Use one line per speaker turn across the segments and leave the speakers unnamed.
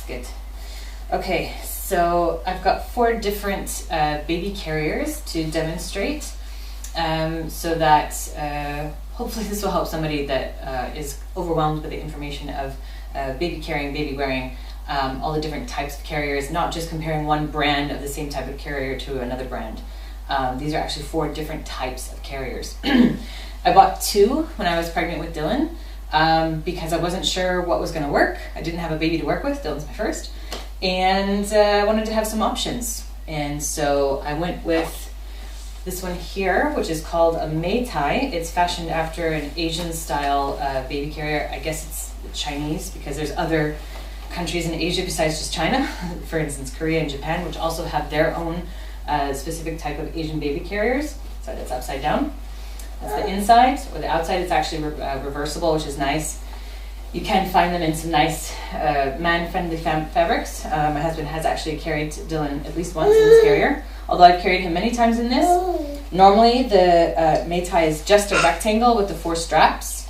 good. Okay, so I've got 4 different baby carriers to demonstrate, so that hopefully this will help somebody that is overwhelmed with the information of baby carrying, baby wearing, all the different types of carriers, not just comparing one brand of the same type of carrier to another brand. These are actually 4 different types of carriers. I bought 2 when I was pregnant with Dylan because I wasn't sure what was going to work. I didn't have a baby to work with. Dylan's my first. And I wanted to have some options. And so I went with this one here, which is called a Meitai. It's fashioned after an Asian style baby carrier. I guess it's Chinese because there's other countries in Asia besides just China. For instance, Korea and Japan, which also have their own specific type of Asian baby carriers. So that's upside down. That's the inside, or the outside. It's actually reversible, which is nice. You can find them in some nice man-friendly fabrics. My husband has actually carried Dylan at least once in this carrier, although I've carried him many times in this. Normally the Meitai is just a rectangle with the 4 straps.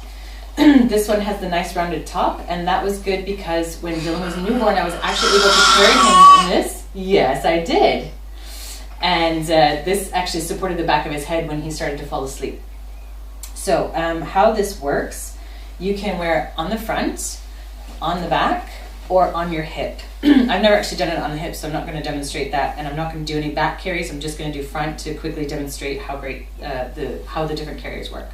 This one has the nice rounded top, and that was good because when Dylan was a newborn, I was actually able to carry him in this. Yes, I did. And this actually supported the back of his head when he started to fall asleep. So how this works, you can wear it on the front, on the back, or on your hip. I've never actually done it on the hip, so I'm not going to demonstrate that, and I'm not going to do any back carries. I'm just going to do front to quickly demonstrate how great how the different carriers work.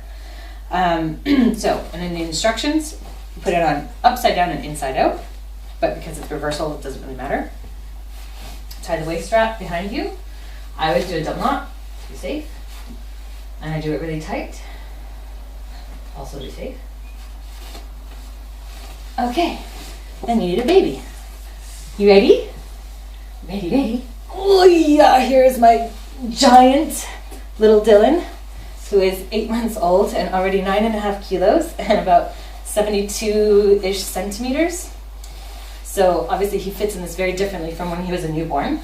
And in the instructions, you put it on upside down and inside out, but because it's reversible, it doesn't really matter. Tie the waist strap behind you. I always do a double knot to be safe, and I do it really tight, also to be safe. Okay, then you need a baby. You ready? Ready. Oh yeah, here's my giant little Dylan, who is 8 months old and already 9.5 kilos and about 72-ish centimeters. So obviously he fits in this very differently from when he was a newborn.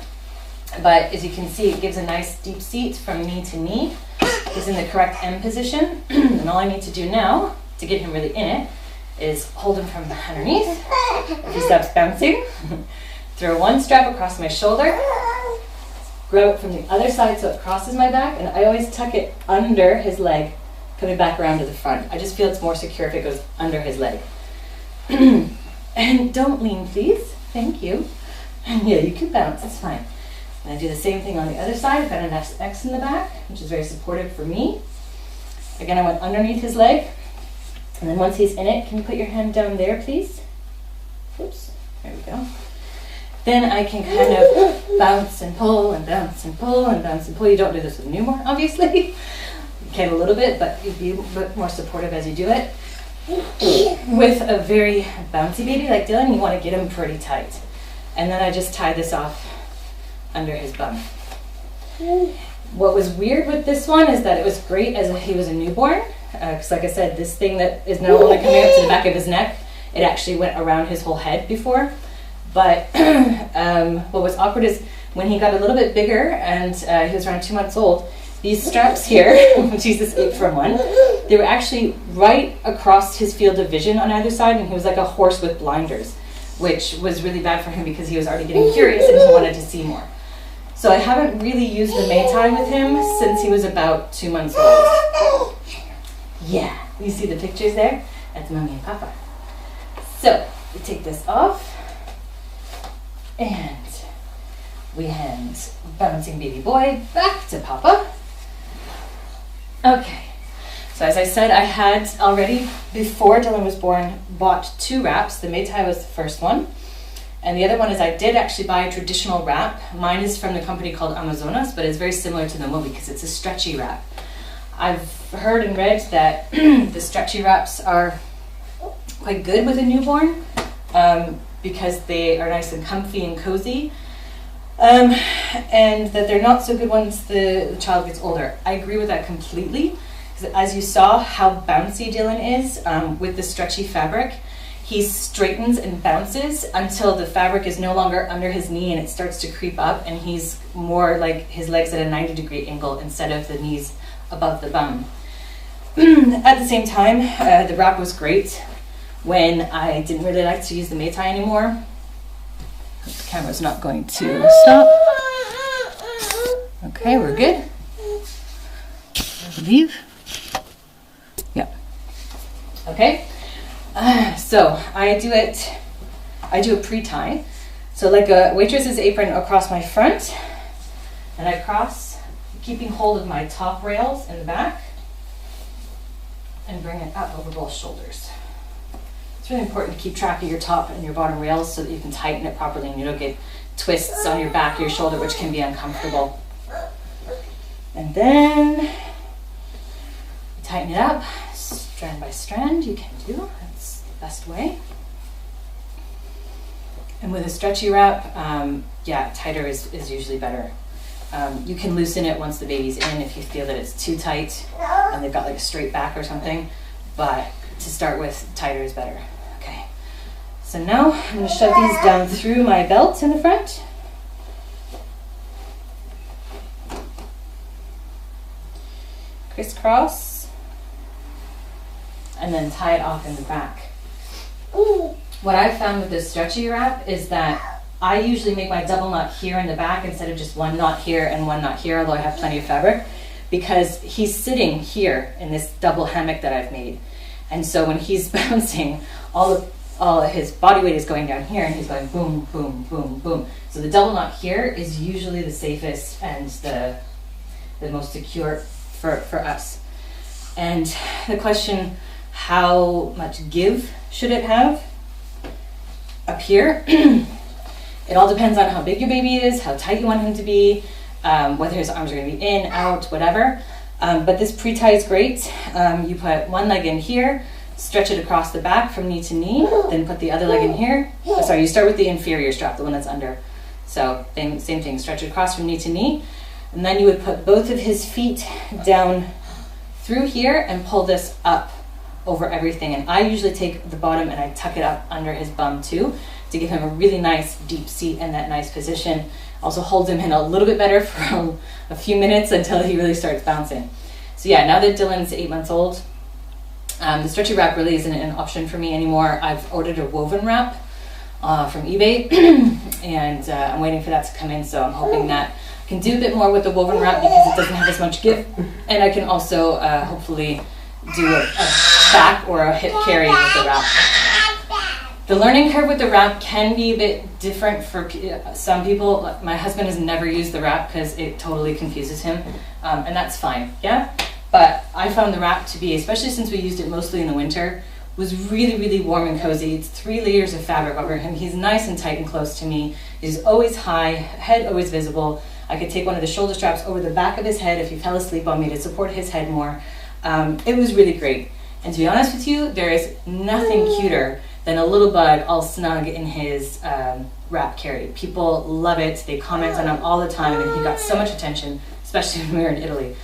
But as you can see, it gives a nice deep seat from knee to knee. He's in the correct M position. And all I need to do now to get him really in it is hold him from underneath. If he stops bouncing, throw one strap across my shoulder, grab it from the other side so it crosses my back, and I always tuck it under his leg, coming back around to the front. I just feel it's more secure if it goes under his leg. And don't lean, please. Thank you. Yeah, you can bounce, it's fine. And I do the same thing on the other side. I've got a nice X in the back, which is very supportive for me. Again, I went underneath his leg. And then once he's in it, can you put your hand down there, please? Oops, there we go. Then I can kind of bounce and pull and bounce and pull and bounce and pull. You don't do this with a newborn, obviously. You can a little bit, but you'd be a bit more supportive as you do it. With a very bouncy baby like Dylan, you want to get him pretty tight. And then I just tie this off under his bum. What was weird with this one is that it was great as if he was a newborn, because like I said, this thing that is now only coming up to the back of his neck, it actually went around his whole head before. But what was awkward is when he got a little bit bigger and he was around 2 months old, these straps here, which he's escaped from one, they were actually right across his field of vision on either side, and he was like a horse with blinders, which was really bad for him because he was already getting curious and he wanted to see more. So I haven't really used the Meitai with him since he was about 2 months old. Yeah, you see the pictures there? That's Mommy and Papa. So we take this off and we hand bouncing baby boy back to Papa. Okay, so as I said, I had already, before Dylan was born, bought 2 wraps. The Meitai was the first one. And the other one is I did actually buy a traditional wrap. Mine is from the company called Amazonas, but it's very similar to the movie because it's a stretchy wrap. I've heard and read that the stretchy wraps are quite good with a newborn because they are nice and comfy and cozy, and that they're not so good once the child gets older. I agree with that completely. As you saw how bouncy Dylan is with the stretchy fabric, he straightens and bounces until the fabric is no longer under his knee and it starts to creep up, and he's more like his legs at a 90-degree angle instead of the knees above the bum. At the same time, the wrap was great when I didn't really like to use the Meitai anymore. Camera's not going to stop. Okay, we're good. I believe. Yeah. Okay. So I do a pre-tie. So like a waitress's apron across my front, and I cross, keeping hold of my top rails in the back, and bring it up over both shoulders. It's really important to keep track of your top and your bottom rails so that you can tighten it properly and you don't get twists on your back or your shoulder, which can be uncomfortable. And then tighten it up, strand by strand, you can do. That's the best way. And with a stretchy wrap, yeah, tighter is usually better. You can loosen it once the baby's in if you feel that it's too tight and they've got like a straight back or something. But to start with, tighter is better. Okay. So now I'm going to shove these down through my belt in the front. Crisscross. And then tie it off in the back. What I've found with this stretchy wrap is that I usually make my double knot here in the back instead of just one knot here and one knot here, although I have plenty of fabric, because he's sitting here in this double hammock that I've made. And so when he's bouncing, all of his body weight is going down here and he's going boom, boom, boom, boom. So the double knot here is usually the safest and the most secure for us. And the question, how much give should it have? Up here, it all depends on how big your baby is, how tight you want him to be, whether his arms are going to be in, out, whatever. But this pre-tie is great. You put one leg in here, stretch it across the back from knee to knee, then put the other leg in here. Oh, sorry, you start with the inferior strap, the one that's under. So same thing, stretch it across from knee to knee. And then you would put both of his feet down through here and pull this up over everything. And I usually take the bottom and I tuck it up under his bum too, to give him a really nice deep seat and that nice position. Also holds him in a little bit better for a few minutes until he really starts bouncing. So yeah, now that Dylan's 8 months old, the stretchy wrap really isn't an option for me anymore. I've ordered a woven wrap from eBay and I'm waiting for that to come in, so I'm hoping that I can do a bit more with the woven wrap because it doesn't have as much give, and I can also hopefully do a back or a hip carry with the wrap. The learning curve with the wrap can be a bit different for some people. My husband has never used the wrap because it totally confuses him, and that's fine, yeah? But I found the wrap to be, especially since we used it mostly in the winter, was really, really warm and cozy. It's 3 layers of fabric over him. He's nice and tight and close to me. He's always high, head always visible. I could take one of the shoulder straps over the back of his head if he fell asleep on me to support his head more. It was really great. And to be honest with you, there is nothing cuter than a little bug all snug in his wrap carry. People love it. They comment on him all the time, and he got so much attention, especially when we were in Italy.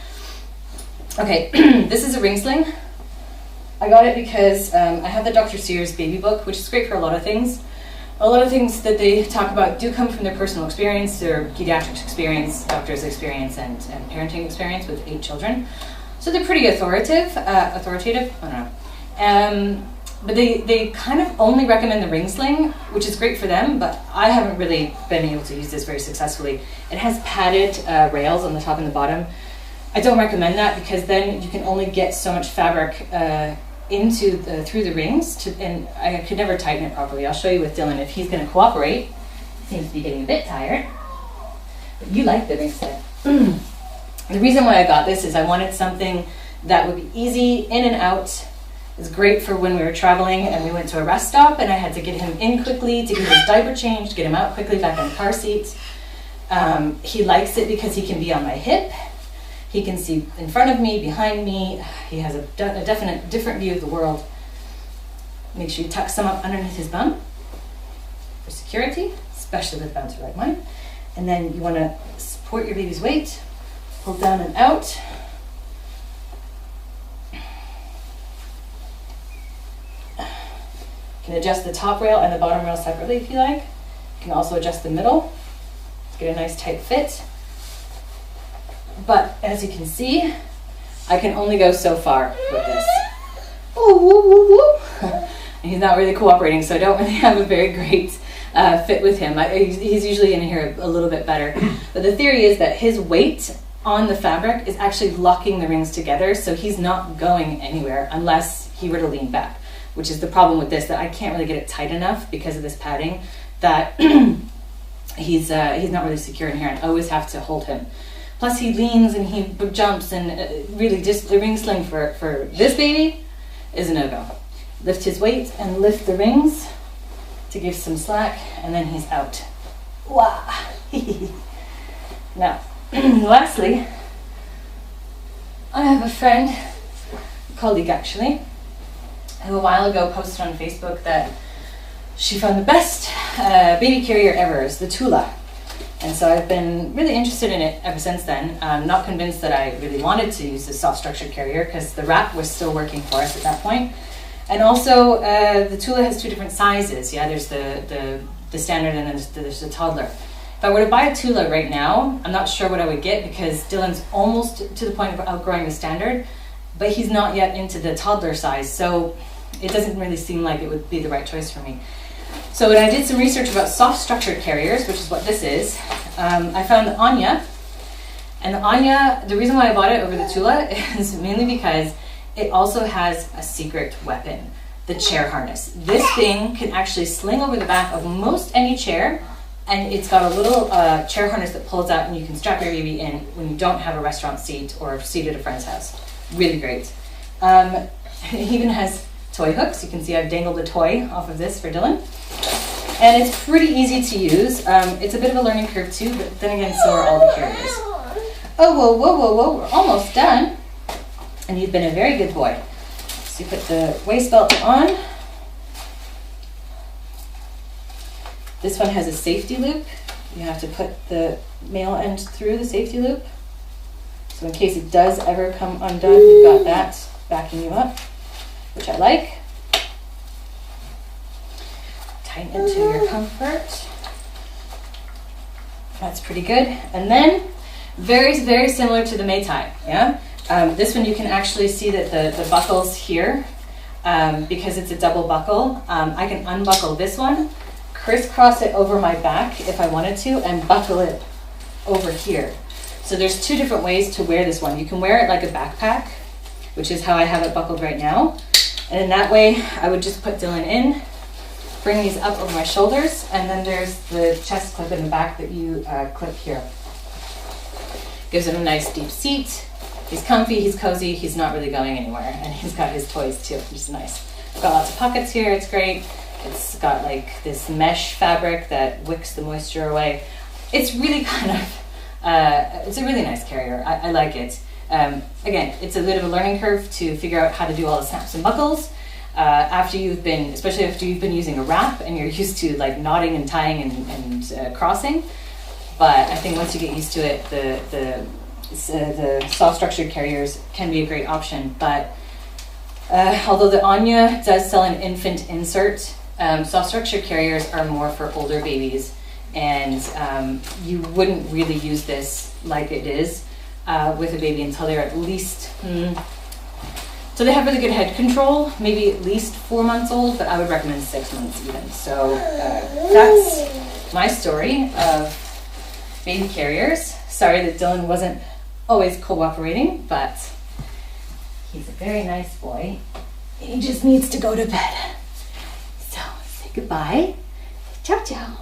Okay, this is a ring sling. I got it because I have the Dr. Sears baby book, which is great for a lot of things. A lot of things that they talk about do come from their personal experience, their pediatrics experience, doctor's experience, and parenting experience with 8 children. So they're pretty authoritative, I don't know. But they kind of only recommend the ring sling, which is great for them, but I haven't really been able to use this very successfully. It has padded rails on the top and the bottom. I don't recommend that because then you can only get so much fabric through the rings, and I could never tighten it properly. I'll show you with Dylan if he's going to cooperate. He seems to be getting a bit tired. But you like the ring sling. The reason why I got this is I wanted something that would be easy in and out. It's great for when we were traveling and we went to a rest stop and I had to get him in quickly to get his diaper changed, get him out quickly back in the car seat. He likes it because he can be on my hip. He can see in front of me, behind me. He has a definite different view of the world. Make sure you tuck some up underneath his bum for security, especially with bouncer like mine. And then you want to support your baby's weight. Pull down and out. You can adjust the top rail and the bottom rail separately if you like. You can also adjust the middle to get a nice tight fit. But as you can see, I can only go so far with this. Ooh, woo, woo, woo. And he's not really cooperating, so I don't really have a very great fit with him. He's usually in here a little bit better. But the theory is that his weight on the fabric is actually locking the rings together, so he's not going anywhere unless he were to lean back, which is the problem with this, that I can't really get it tight enough because of this padding, that he's not really secure in here, and I always have to hold him. Plus he leans and he jumps, and really just the ring sling for this baby is a no-go. Lift his weight and lift the rings to give some slack, and then he's out. Wow. Now, lastly, I have a friend, a colleague actually, who a while ago posted on Facebook that she found the best baby carrier ever is the Tula. And so I've been really interested in it ever since then. I'm not convinced that I really wanted to use the soft structured carrier because the wrap was still working for us at that point. And also the Tula has two different sizes. Yeah, there's the standard, and then there's the toddler. If I were to buy a Tula right now, I'm not sure what I would get because Dylan's almost to the point of outgrowing the standard, but he's not yet into the toddler size. So it doesn't really seem like it would be the right choice for me. So when I did some research about soft structured carriers, which is what this is, I found the Anya. And the Anya, the reason why I bought it over the Tula is mainly because it also has a secret weapon, the chair harness. This thing can actually sling over the back of most any chair, and it's got a little chair harness that pulls out, and you can strap your baby in when you don't have a restaurant seat or a seat at a friend's house. Really great. It even has toy hooks. You can see I've dangled a toy off of this for Dylan. And it's pretty easy to use. It's a bit of a learning curve too, but then again, so are all the carriers. Oh, whoa, whoa, whoa, whoa, we're almost done. And you've been a very good boy. So you put the waist belt on. This one has a safety loop. You have to put the male end through the safety loop. So in case it does ever come undone, you've got that backing you up, which I like. Tighten it to your comfort. That's pretty good. And then, very, very similar to the Maytai, yeah? This one you can actually see that the buckle's here, because it's a double buckle. I can unbuckle this one, crisscross it over my back if I wanted to, and buckle it over here. So there's two different ways to wear this one. You can wear it like a backpack, which is how I have it buckled right now. And in that way, I would just put Dylan in, bring these up over my shoulders, and then there's the chest clip in the back that you clip here. Gives him a nice deep seat. He's comfy, he's cozy, he's not really going anywhere, and he's got his toys too, which is nice. Got lots of pockets here, it's great. It's got like this mesh fabric that wicks the moisture away. It's really kind of, it's a really nice carrier. I like it. Again, it's a bit of a learning curve to figure out how to do all the snaps and buckles. After you've been, especially after you've been using a wrap and you're used to like knotting and tying and crossing. But I think once you get used to it, the soft structured carriers can be a great option. But although the Anya does sell an infant insert, soft structured carriers are more for older babies, and you wouldn't really use this like it is with a baby until they're at least, so they have really good head control, maybe at least 4 months old, but I would recommend 6 months even. So that's my story of baby carriers. Sorry that Dylan wasn't always cooperating, but he's a very nice boy. He just needs to go to bed. So say goodbye. Ciao, ciao.